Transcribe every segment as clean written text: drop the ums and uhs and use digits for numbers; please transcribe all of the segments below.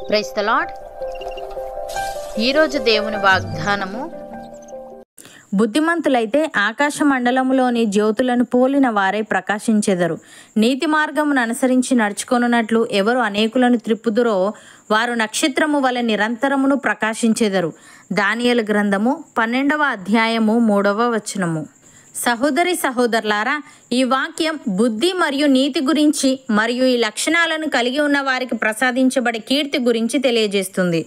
Praise the lord. ఈరోజు దేవుని వాగ్దానము, బుద్ధిమంతులైతే ఆకాశ మండలములోని జ్యోతులను పోలిన వారై ప్రకాశించెదరు. నీతి మార్గమును అనుసరించి నడుచుకొనున్నట్లు ఎవరు అనేకులను త్రిప్పుదురో వారు నక్షత్రము వలె నిరంతరమును ప్రకాశించెదరు. దానియేలు గ్రంథము 12వ అధ్యాయము 3వ వచనము. సహోదరి సహోదరులారా, ఈ వాక్యం బుద్ధి మరియు నీతి గురించి మరియు ఈ లక్షణాలను కలిగి ఉన్న వారికి ప్రసాదించబడే కీర్తి గురించి తెలియజేస్తుంది.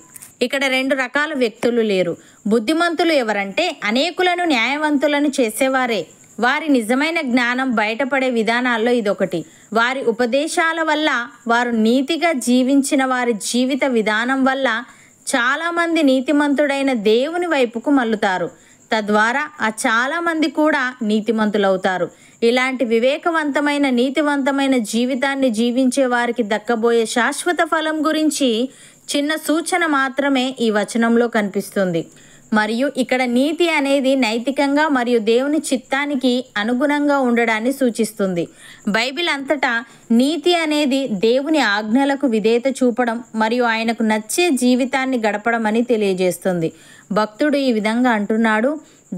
ఇక్కడ రెండు రకాల వ్యక్తులు లేరు. బుద్ధిమంతులు ఎవరంటే అనేకులను న్యాయవంతులను చేసేవారే. వారి నిజమైన జ్ఞానం బయటపడే విధానాల్లో ఇదొకటి. వారి ఉపదేశాల వల్ల, వారు నీతిగా జీవించిన వారి జీవిత విధానం వల్ల చాలామంది నీతిమంతుడైన దేవుని వైపుకు మల్లుతారు. తద్వారా చాలామంది కూడా నీతిమంతులవుతారు. ఇలాంటి వివేకవంతమైన నీతివంతమైన జీవితాన్ని జీవించే వారికి దక్కబోయే శాశ్వత ఫలం గురించి చిన్న సూచన మాత్రమే ఈ వచనంలో కనిపిస్తుంది. మరియు ఇక్కడ నీతి అనేది నైతికంగా మరియు దేవుని చిత్తానికి అనుగుణంగా ఉండడాన్ని సూచిస్తుంది. బైబిల్ అంతటా నీతి అనేది దేవుని ఆజ్ఞలకు విధేయత చూపడం మరియు ఆయనకు నచ్చే జీవితాన్ని గడపడం అని తెలియజేస్తుంది. భక్తుడు ఈ విధంగా అంటున్నాడు: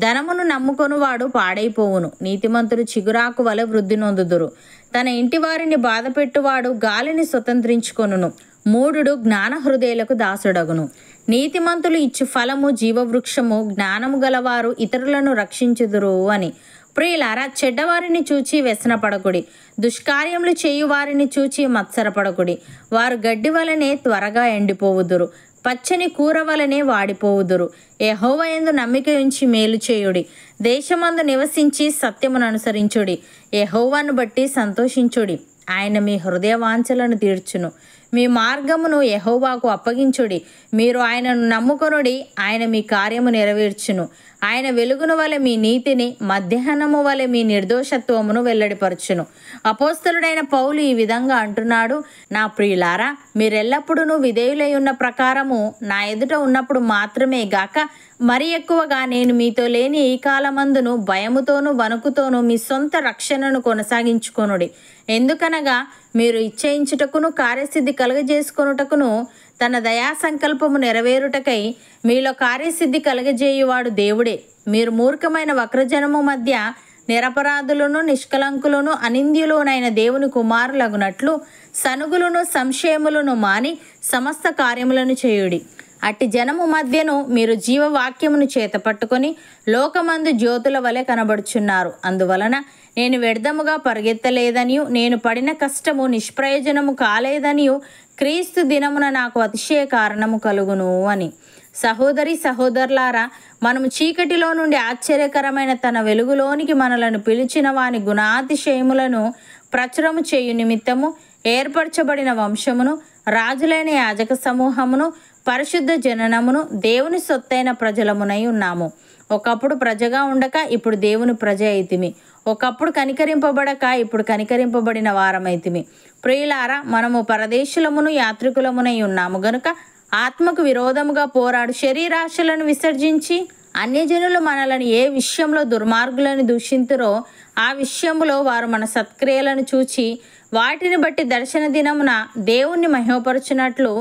ధనమును నమ్ముకొనువాడు పాడైపోవును, నీతిమంతుడు చిగురాకు వలె వృద్ధి నొందుదురు. తన ఇంటి వారిని బాధపెట్టువాడు గాలిని స్వతంత్రించుకొనును, మూఢుడు జ్ఞాన హృదయులకు దాసుడగును. నీతిమంతులు ఇచ్చు ఫలము జీవవృక్షము, జ్ఞానము గలవారు ఇతరులను రక్షించుదురు అని. ప్రియులారా, చెడ్డవారిని చూచి వ్యసనపడకుడి, దుష్కార్యములు చేయువారిని చూచి మత్సరపడకుడి. వారు గడ్డి వలనే త్వరగా ఎండిపోవుదురు, పచ్చని కూర వలనే వాడిపోవుదురు. యెహోవా యందు నమ్మిక ఉంచి మేలు చేయుడి, దేశమందు నివసించి సత్యమును అనుసరించుడి. యెహోవాను బట్టి సంతోషించుడి, ఆయన మీ హృదయ వాంఛలను తీర్చును. మీ మార్గమును యెహోవాకు అప్పగించుడి, మీరు ఆయనను నమ్ముకొనుడి, ఆయన మీ కార్యము నెరవేర్చును. ఆయన వెలుగును వలె మీ నీతిని, మధ్యాహ్నము వలె మీ నిర్దోషత్వమును వెల్లడిపరచును. అపోస్తలుడైన పౌలు ఈ విధంగా అంటున్నాడు: నా ప్రియులారా, మీరెల్లప్పుడూ విధేయులై ఉన్న ప్రకారము నా ఎదుట ఉన్నప్పుడు మాత్రమే గాక మరి ఎక్కువగా నేను మీతో లేని ఈ కాలమందును భయముతోనూ వణుకుతోనూ మీ సొంత రక్షణను కొనసాగించుకొనుడి. ఎందుకనగా మీరు ఇచ్చయించుటకును కార్యసిద్ధి కలుగజేసుకొనుటకును తన దయా సంకల్పము నెరవేరుటకై మీలో కార్యసిద్ధి కలుగజేయువాడు దేవుడే. మీరు మూర్ఖమైన వక్రజనము మధ్య నిరపరాధులను, నిష్కలంకులను, అనింద్యులునైన దేవుని కుమారులగునట్లు సనుగులను, సంశయములను మాని సమస్త కార్యములను చేయుడి. అట్టి జనము మధ్యను మీరు జీవవాక్యమును చేతపట్టుకొని లోకమందు జ్యోతుల వలె కనబడుచున్నారు. అందువలన నేను వ్యర్థముగా పరిగెత్తలేదనియు, నేను పడిన కష్టము నిష్ప్రయోజనము కాలేదనియు క్రీస్తు దినమున నాకు అతిశయ కారణము కలుగును అని. సహోదరి సహోదరులారా, మనము చీకటిలో నుండి ఆశ్చర్యకరమైన తన వెలుగులోనికి మనలను పిలిచిన వాని గుణాతిశయములను ప్రచురము చేయు నిమిత్తము ఏర్పరచబడిన వంశమును, రాజులైన యాజక సమూహమును, పరిశుద్ధ జననమును, దేవుని సొత్తైన ప్రజలమునై ఉన్నాము. ఒకప్పుడు ప్రజగా ఉండక ఇప్పుడు దేవుని ప్రజ అయితిమి, ఒకప్పుడు కనికరింపబడక ఇప్పుడు కనికరింపబడిన వారమైతిమి. ప్రియులారా, మనము పరదేశులమును యాత్రికులమునై ఉన్నాము గనుక ఆత్మకు విరోధముగా పోరాడు శరీరాశలను విసర్జించి, అన్యజనులు మనలను ఏ విషయంలో దుర్మార్గులను దూషింతురో ఆ విషయంలో వారు మన సత్క్రియలను చూచి వాటిని బట్టి దర్శన దినమున దేవుణ్ణి మహిమపరచునట్లు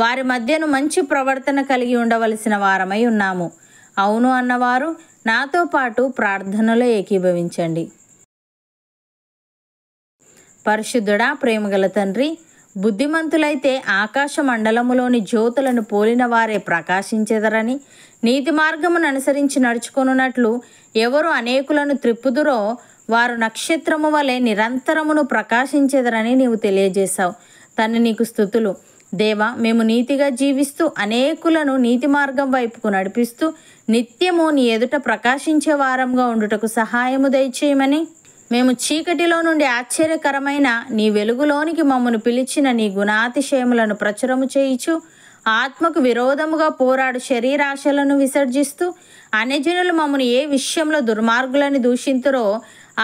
వారి మధ్యను మంచి ప్రవర్తన కలిగి ఉండవలసిన వారమై ఉన్నాము. అవును అన్నవారు నాతో పాటు ప్రార్థనలో ఏకీభవించండి. పరిశుద్ధుడా, ప్రేమగల తండ్రి, బుద్ధిమంతులైతే ఆకాశ మండలములోని జ్యోతులను పోలిన వారే ప్రకాశించెదరని, నీతి మార్గమును అనుసరించి నడుచుకొనున్నట్లు ఎవరు అనేకులను త్రిప్పుదురో వారు నక్షత్రము వలె నిరంతరమును ప్రకాశించెదరని నీవు తెలియజేశావు. తండ్రి, నీకు స్తుతులు. దేవా, మేము నీతిగా జీవిస్తూ అనేకులను నీతి మార్గం వైపుకు నడిపిస్తూ నిత్యము నీ ఎదుట ప్రకాశించే వారంగా ఉండుటకు సహాయము దయచేయమని, మేము చీకటిలో నుండి ఆశ్చర్యకరమైన నీ వెలుగులోనికి మమ్మను పిలిచిన నీ గుణాతిశయములను ప్రచురము చేయుచు, ఆత్మకు విరోధముగా పోరాడు శరీరాశలను విసర్జిస్తూ, అన్యజనులు మమ్మను ఏ విషయంలో దుర్మార్గులను దూషింతురో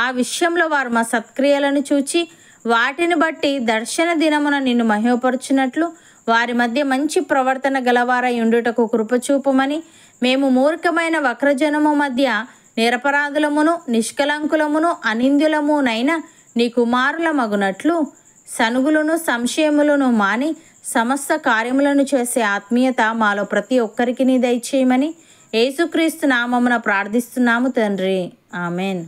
ఆ విషయంలో వారు మా సత్క్రియలను చూచి వాటిని బట్టి దర్శన దినమున నిన్ను మహిమపరచునట్లు వారి మధ్య మంచి ప్రవర్తన గలవారై ఉండుటకు కృపచూపమని, మేము మూర్ఖమైన వక్రజనము మధ్య నిరపరాధులమును, నిష్కలంకులమును, అనింద్యులమునైన నీ కుమారుల మగునట్లు సనుగులను, సంశయములను మాని సమస్త కార్యములను చేసే ఆత్మీయత మాలో ప్రతి ఒక్కరికి దయచేయమని యేసుక్రీస్తు నామమున ప్రార్థిస్తున్నాము తండ్రి. ఆమెన్.